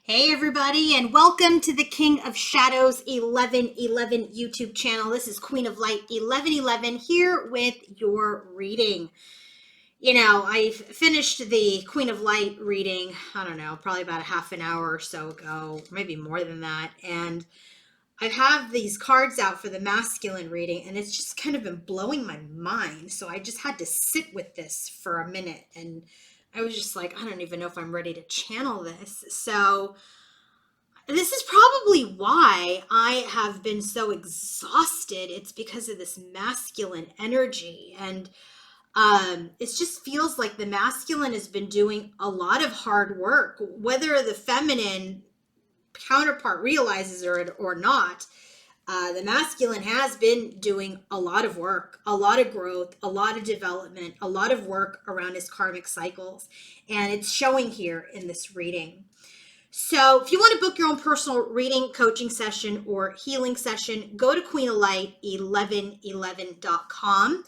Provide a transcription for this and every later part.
Hey everybody, and welcome to the King of Shadows 1111 YouTube channel. This is Queen of Light 1111 here with your reading. I finished the Queen of Light reading, I don't know, probably about a half an hour or so ago, maybe more than that. And I have these cards out for the masculine reading, and it's just kind of been blowing my mind. So I just had to sit with this for a minute, and I was just like, I don't even know if I'm ready to channel this. So this is probably why I have been so exhausted. It's because of this masculine energy. And it just feels like the masculine has been doing a lot of hard work, whether the feminine counterpart realizes it or not. The masculine has been doing a lot of work, a lot of growth, a lot of development, a lot of work around his karmic cycles. And it's showing here in this reading. So if you want to book your own personal reading, coaching session, or healing session, go to queenoflight1111.com.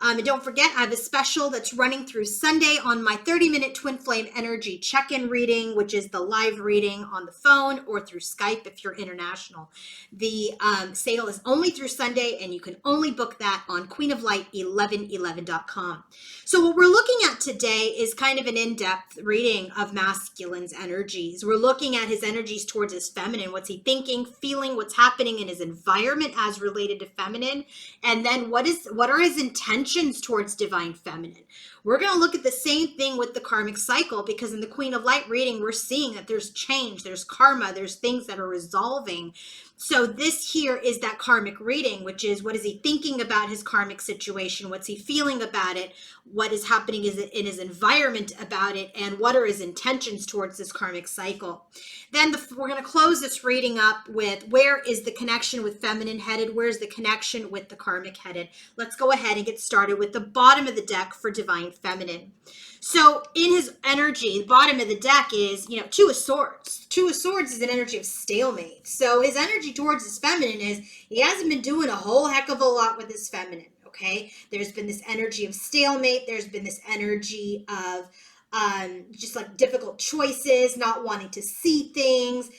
And don't forget, I have a special that's running through Sunday on my 30-minute Twin Flame Energy check-in reading, which is the live reading on the phone or through Skype if you're international. The sale is only through Sunday, and you can only book that on queenoflight1111.com. So what we're looking at today is kind of an in-depth reading of masculine's energies. We're looking at his energies towards his feminine. What's he thinking, feeling, what's happening in his environment as related to feminine, and then what are his intentions towards divine feminine. We're going to look at the same thing with the karmic cycle, because in the Queen of Light reading, we're seeing that there's change, there's karma, there's things that are resolving. So this here is that karmic reading, which is what is he thinking about his karmic situation? What's he feeling about it? What is happening in his environment about it? And what are his intentions towards this karmic cycle? Then we're going to close this reading up with where is the connection with feminine headed? Where's the connection with the karmic headed? Let's go ahead and get started with the bottom of the deck for divine feminine. So in his energy, the bottom of the deck is, Two of Swords. Two of Swords is an energy of stalemate. So his energy towards his feminine is he hasn't been doing a whole heck of a lot with his feminine, okay? There's been this energy of stalemate. There's been this energy of just like difficult choices, not wanting to see things.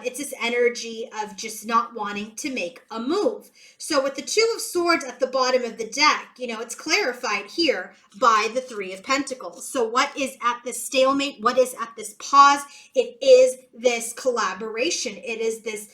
It's this energy of just not wanting to make a move. So with the Two of Swords at the bottom of the deck, it's clarified here by the Three of Pentacles. So what is at this stalemate? What is at this pause? It is this collaboration. It is this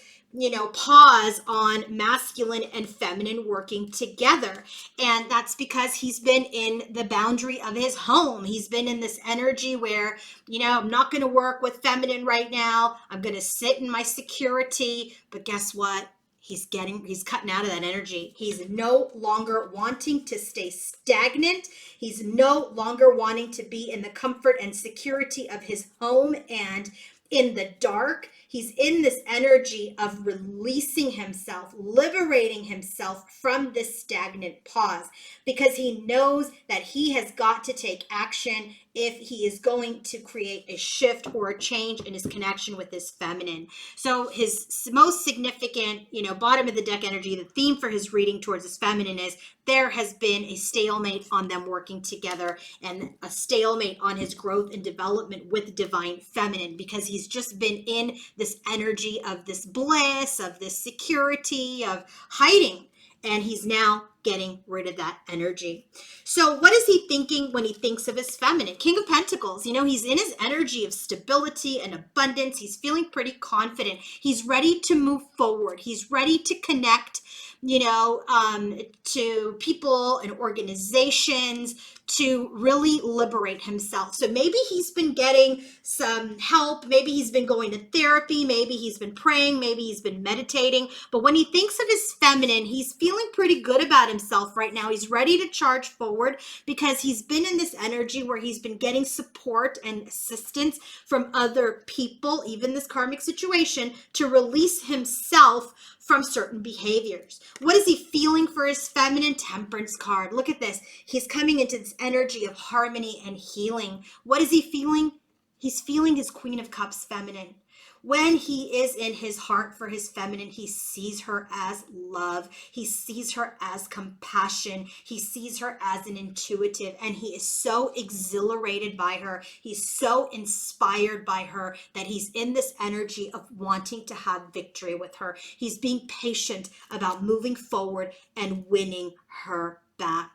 pause on masculine and feminine working together. And that's because he's been in the boundary of his home. He's been in this energy where, I'm not going to work with feminine right now. I'm going to sit in my security. But guess what? He's cutting out of that energy. He's no longer wanting to stay stagnant. He's no longer wanting to be in the comfort and security of his home and in the dark. He's in this energy of releasing himself, liberating himself from this stagnant pause, because he knows that he has got to take action if he is going to create a shift or a change in his connection with his feminine. So his most significant, bottom of the deck energy, the theme for his reading towards his feminine is there has been a stalemate on them working together, and a stalemate on his growth and development with divine feminine, because he's just been in this energy of this bliss, of this security, of hiding. And he's now getting rid of that energy. So what is he thinking when he thinks of his feminine? King of Pentacles, he's in his energy of stability and abundance. He's feeling pretty confident. He's ready to move forward. He's ready to connect, to people and organizations, to really liberate himself. So maybe he's been getting some help. Maybe he's been going to therapy. Maybe he's been praying. Maybe he's been meditating. But when he thinks of his feminine, he's feeling pretty good about himself right now. He's ready to charge forward because he's been in this energy where he's been getting support and assistance from other people, even this karmic situation, to release himself from certain behaviors. What is he feeling for his feminine? Temperance card. Look at this. He's coming into this energy of harmony and healing. What is he feeling? He's feeling his Queen of Cups feminine. When he is in his heart for his feminine, he sees her as love. He sees her as compassion. He sees her as an intuitive, and he is so exhilarated by her. He's so inspired by her that he's in this energy of wanting to have victory with her. He's being patient about moving forward and winning her back.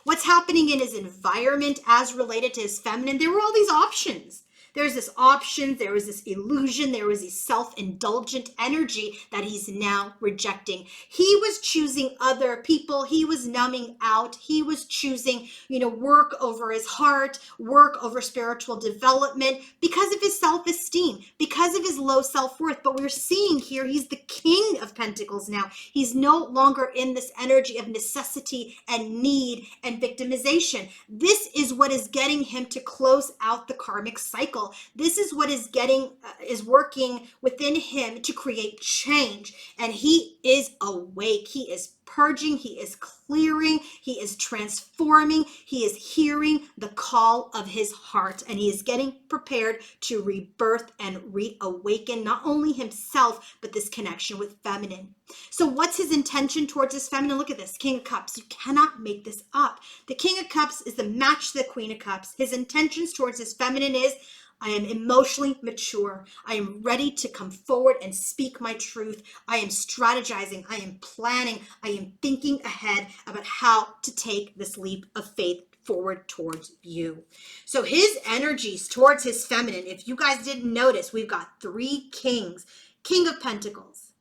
What's happening in his environment as related to his feminine? There were all these options. There's this option, there was this illusion, there was this self-indulgent energy that he's now rejecting. He was choosing other people. He was numbing out. He was choosing, work over his heart, work over spiritual development because of his self-esteem, because of his low self-worth. But we're seeing here, he's the King of Pentacles now. He's no longer in this energy of necessity and need and victimization. This is what is getting him to close out the karmic cycle. This is what is working within him to create change. And he is awake. He is purging. He is clearing. He is transforming. He is hearing the call of his heart. And he is getting prepared to rebirth and reawaken not only himself, but this connection with feminine. So what's his intention towards his feminine? Look at this, King of Cups. You cannot make this up. The King of Cups is the match to the Queen of Cups. His intentions towards his feminine is, I am emotionally mature. I am ready to come forward and speak my truth. I am strategizing. I am planning. I am thinking ahead about how to take this leap of faith forward towards you. So his energies towards his feminine, if you guys didn't notice, we've got 3 kings. King of Pentacles,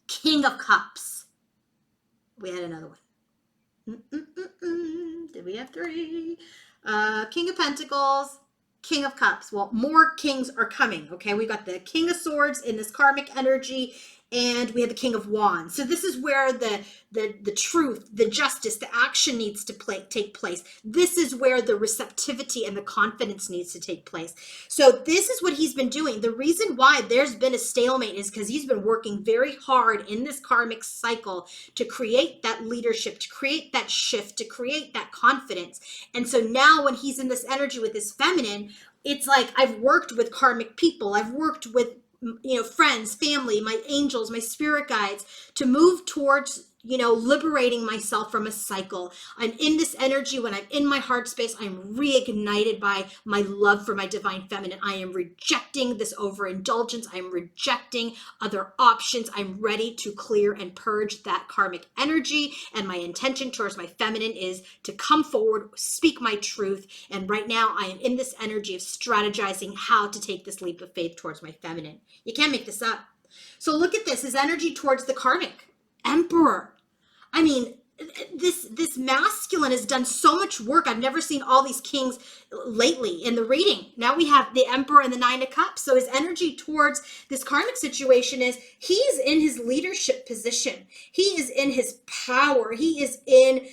King of Cups. We had another one. Did we have 3? King of Pentacles, King of Cups. Well, more kings are coming, okay? We got the King of Swords in this karmic energy, and we have the King of Wands. So this is where the truth, the justice, the action needs to take place. This is where the receptivity and the confidence needs to take place. So this is what he's been doing. The reason why there's been a stalemate is because he's been working very hard in this karmic cycle to create that leadership, to create that shift, to create that confidence. And so now when he's in this energy with his feminine, it's like, I've worked with karmic people. I've worked with friends, family, my angels, my spirit guides to move towards, liberating myself from a cycle. I'm in this energy. When I'm in my heart space, I'm reignited by my love for my divine feminine. I am rejecting this overindulgence. I'm rejecting other options. I'm ready to clear and purge that karmic energy. And my intention towards my feminine is to come forward, speak my truth. And right now I am in this energy of strategizing how to take this leap of faith towards my feminine. You can't make this up. So look at this, his energy towards the karmic Emperor. I mean, this masculine has done so much work. I've never seen all these kings lately in the reading. Now we have the Emperor and the 9 of Cups. So his energy towards this karmic situation is he's in his leadership position. He is in his power. He is in,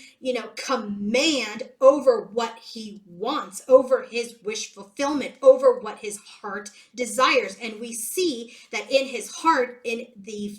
command over what he wants, over his wish fulfillment, over what his heart desires. And we see that in his heart, in the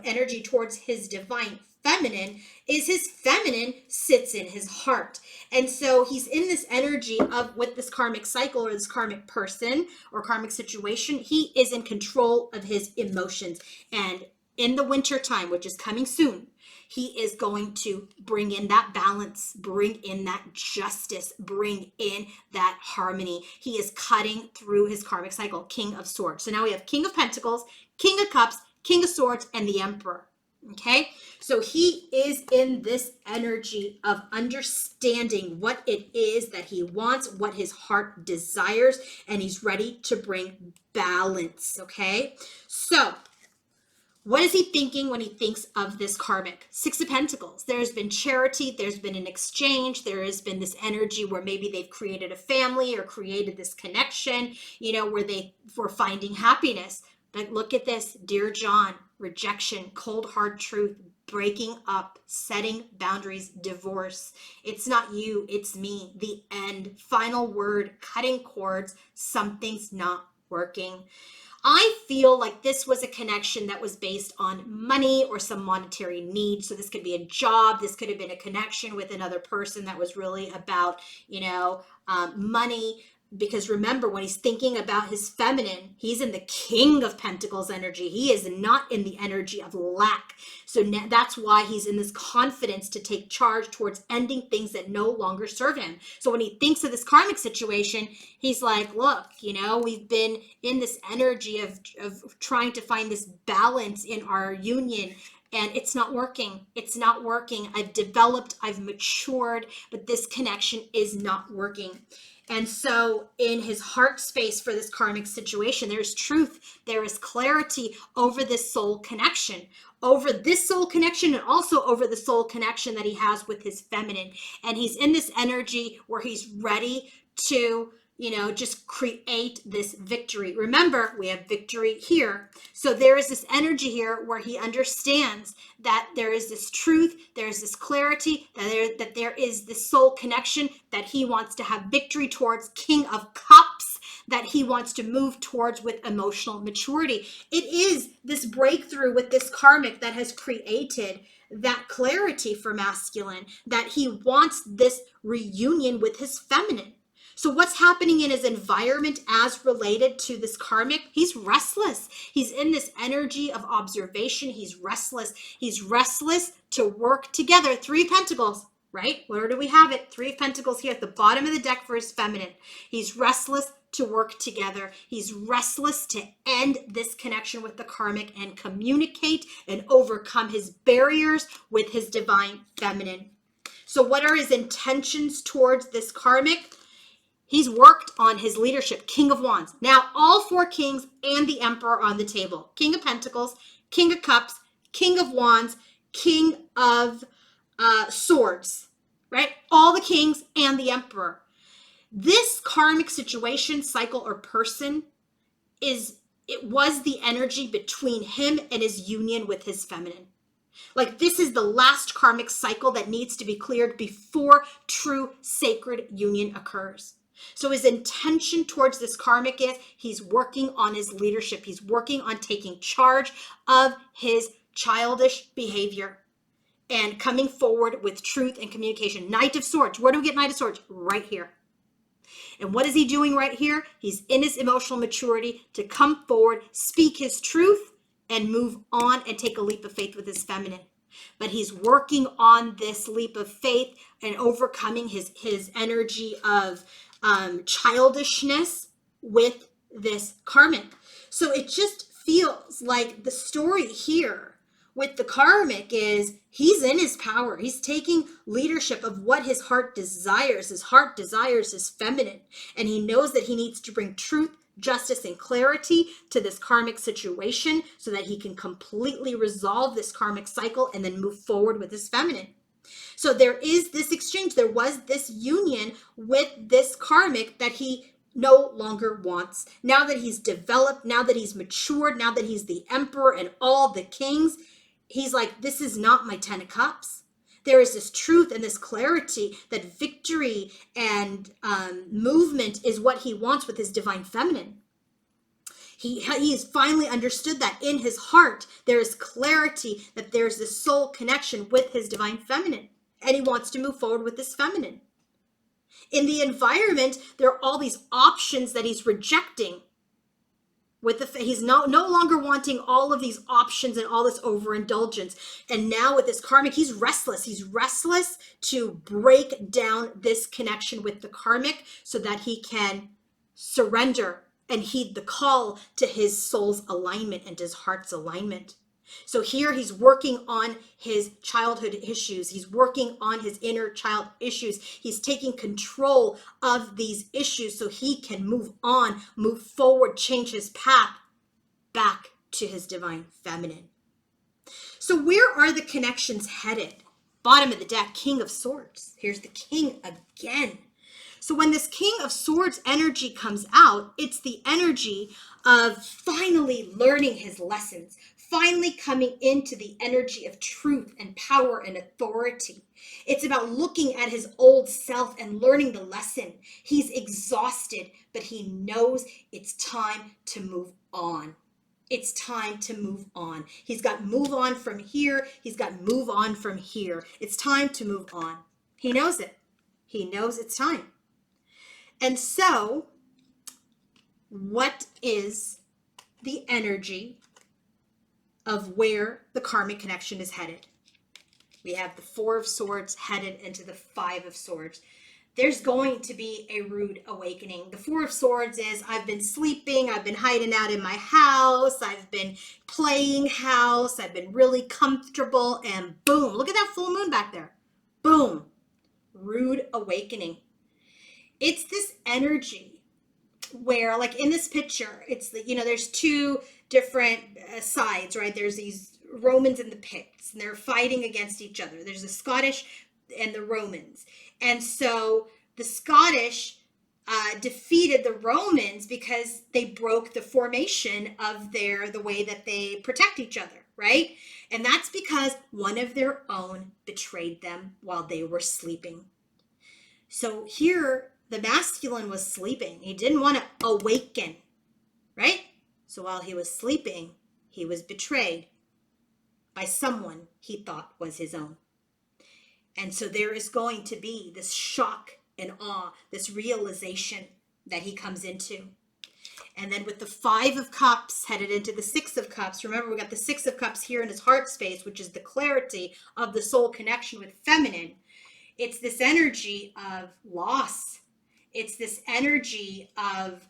energy towards his divine feminine, is his feminine sits in his heart. And so he's in this energy of, with this karmic cycle or this karmic person or karmic situation, he is in control of his emotions. And in the winter time, which is coming soon, he is going to bring in that balance, bring in that justice, bring in that harmony. He is cutting through his karmic cycle, King of Swords. So now we have King of Pentacles, King of Cups, King of Swords, and the Emperor. Okay, so he is in this energy of understanding what it is that he wants, what his heart desires, and he's ready to bring balance. Okay, so what is he thinking when he thinks of this karmic? 6 of Pentacles. There's been charity. There's been an exchange. There has been this energy where maybe they've created a family or created this connection, where they were finding happiness. But look at this, Dear John, rejection, cold, hard truth, breaking up, setting boundaries, divorce. It's not you, it's me. The end, final word, cutting cords, something's not working. I feel like this was a connection that was based on money or some monetary need. So this could be a job. This could have been a connection with another person that was really about, money. Because remember, when he's thinking about his feminine, he's in the King of Pentacles energy. He is not in the energy of lack. So that's why he's in this confidence to take charge towards ending things that no longer serve him. So when he thinks of this karmic situation, he's like, look, we've been in this energy of trying to find this balance in our union, and it's not working. It's not working. I've developed, I've matured, but this connection is not working. And so in his heart space for this karmic situation, there's truth, there is clarity over this soul connection, and also over the soul connection that he has with his feminine. And he's in this energy where he's ready to, just create this victory. Remember, we have victory here. So there is this energy here where he understands that there is this truth, there is this clarity, that there is this soul connection that he wants to have victory towards, King of Cups, that he wants to move towards with emotional maturity. It is this breakthrough with this karmic that has created that clarity for masculine, that he wants this reunion with his feminine. So what's happening in his environment as related to this karmic? He's restless. He's in this energy of observation. He's restless. He's restless to work together. 3 Pentacles, right? Where do we have it? 3 Pentacles here at the bottom of the deck for his feminine. He's restless to work together. He's restless to end this connection with the karmic and communicate and overcome his barriers with his divine feminine. So what are his intentions towards this karmic? He's worked on his leadership, King of Wands. Now, all 4 kings and the Emperor on the table. King of Pentacles, King of Cups, King of Wands, King of Swords, right? All the kings and the Emperor. This karmic situation, cycle, or person was the energy between him and his union with his feminine. Like, this is the last karmic cycle that needs to be cleared before true sacred union occurs. So his intention towards this karmic is he's working on his leadership. He's working on taking charge of his childish behavior and coming forward with truth and communication. Knight of Swords. Where do we get Knight of Swords? Right here. And what is he doing right here? He's in his emotional maturity to come forward, speak his truth, and move on and take a leap of faith with his feminine. But he's working on this leap of faith and overcoming his energy of childishness with this karmic. So it just feels like the story here with the karmic is he's in his power. He's taking leadership of what his heart desires. His heart desires his feminine, and he knows that he needs to bring truth, justice, and clarity to this karmic situation so that he can completely resolve this karmic cycle and then move forward with his feminine. So there is this exchange. There was this union with this karmic that he no longer wants. Now that he's developed, now that he's matured, now that he's the Emperor and all the kings, he's like, this is not my 10 of Cups. There is this truth and this clarity that victory and movement is what he wants with his divine feminine. He has finally understood that in his heart, there is clarity, that there's this soul connection with his divine feminine. And he wants to move forward with this feminine. In the environment, there are all these options that he's rejecting. He's no longer wanting all of these options and all this overindulgence. And now with this karmic, he's restless. He's restless to break down this connection with the karmic so that he can surrender and heed the call to his soul's alignment and his heart's alignment. So here he's working on his childhood issues. He's working on his inner child issues. He's taking control of these issues so he can move on, move forward, change his path back to his divine feminine. So where are the connections headed? Bottom of the deck, King of Swords. Here's the King again. So when this King of Swords energy comes out, it's the energy of finally learning his lessons, finally coming into the energy of truth and power and authority. It's about looking at his old self and learning the lesson. He's exhausted, but he knows it's time to move on. It's time to move on. He's got move on from here. He's got move on from here. It's time to move on. He knows it. He knows it's time. And so What is the energy of where the karmic connection is headed? We have the Four of Swords headed into the Five of Swords. There's going to be a rude awakening. The Four of Swords is, I've been sleeping, I've been hiding out in my house, I've been playing house, I've been really comfortable, and boom, look at that full moon back there. Boom, rude awakening. It's this energy where, like in this picture, it's the, there's two different sides, right? There's these Romans and the Picts, and they're fighting against each other. There's the Scottish and the Romans. And so the Scottish defeated the Romans because they broke the formation of the way that they protect each other, right? And that's because one of their own betrayed them while they were sleeping. So here, the masculine was sleeping. He didn't want to awaken, right? So while he was sleeping, he was betrayed by someone he thought was his own. And so there is going to be this shock and awe, this realization that he comes into. And then with the Five of Cups headed into the Six of Cups, remember we got the Six of Cups here in his heart space, which is the clarity of the soul connection with feminine. It's this energy of loss. It's this energy of,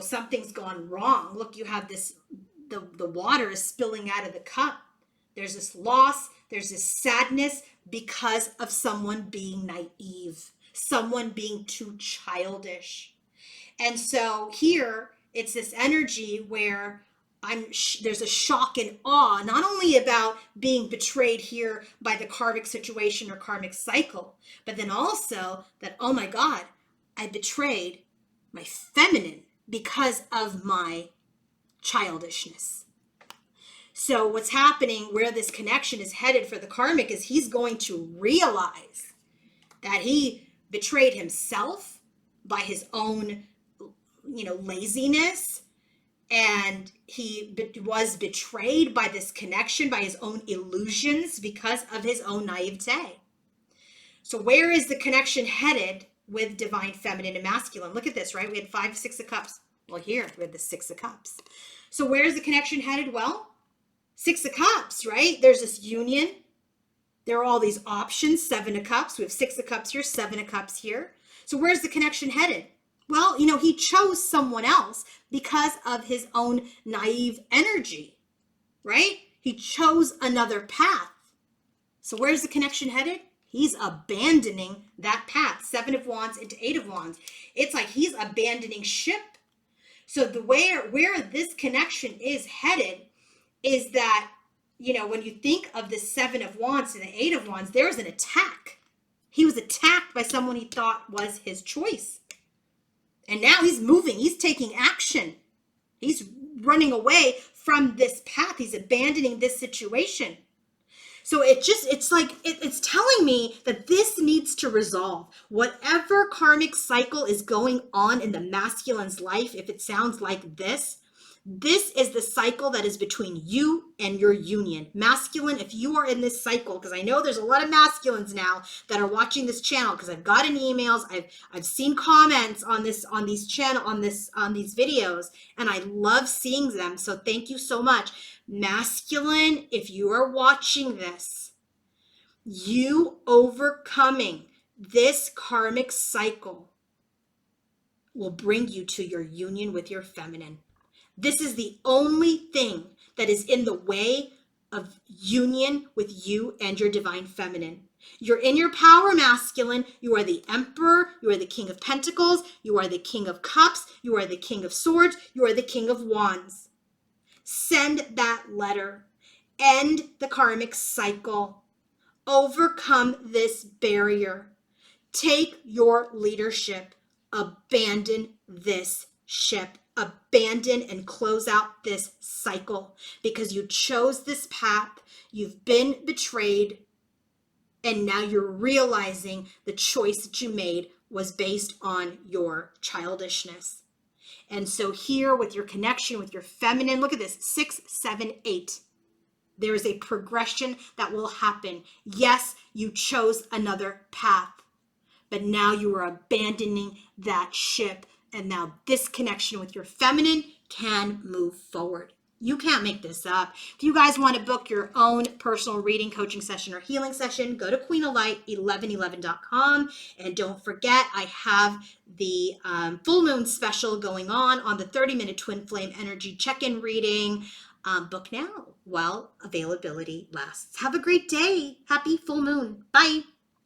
something's gone wrong. Look, you have this, the water is spilling out of the cup. There's this loss. There's this sadness because of someone being naive, someone being too childish. And so here, it's this energy where there's a shock and awe, not only about being betrayed here by the karmic situation or karmic cycle, but then also that, oh my God, I betrayed my feminine because of my childishness. So what's happening, where this connection is headed for the karmic, is he's going to realize that he betrayed himself by his own, laziness. And he was betrayed by this connection, by his own illusions, because of his own naivete. So where is the connection headed with divine feminine and masculine? Look at this, right? We had 5, 6 of Cups. Well, here we have the 6 of Cups. So where is the connection headed? Well, 6 of Cups, right? There's this union. There are all these options. 7 of Cups. We have 6 of Cups here, 7 of Cups here. So where's the connection headed? Well, he chose someone else because of his own naive energy, right? He chose another path. So where's the connection headed? He's abandoning that path. 7 of Wands into 8 of Wands. It's like he's abandoning ship. So where this connection is headed is that, when you think of the 7 of Wands and the 8 of Wands, there was an attack. He was attacked by someone he thought was his choice. And now he's moving. He's taking action. He's running away from this path. He's abandoning this situation. So it's telling me that this needs to resolve. Whatever karmic cycle is going on in the masculine's life, if it sounds like this is the cycle that is between you and your union. Masculine, if you are in this cycle, because I know there's a lot of masculines now that are watching this channel, because I've gotten emails, I've seen comments on these videos, and I love seeing them. So thank you so much. Masculine, if you are watching this, you overcoming this karmic cycle will bring you to your union with your feminine. This is the only thing that is in the way of union with you and your divine feminine. You're in your power masculine. You are the emperor. You are the king of pentacles. You are the king of cups. You are the king of swords. You are the king of wands. Send that letter. End the karmic cycle. Overcome this barrier. Take your leadership. Abandon this ship. Abandon and close out this cycle because you chose this path. You've been betrayed. And now you're realizing the choice that you made was based on your childishness. And so here with your connection with your feminine, look at this, 6, 7, 8. There is a progression that will happen. Yes, you chose another path, but now you are abandoning that ship And now this connection with your feminine can move forward. You can't make this up. If you guys want to book your own personal reading, coaching session, or healing session, go to queenoflight1111.com. And don't forget, I have the full moon special going on the 30-minute twin flame energy check-in reading. Book now while availability lasts. Have a great day. Happy full moon. Bye.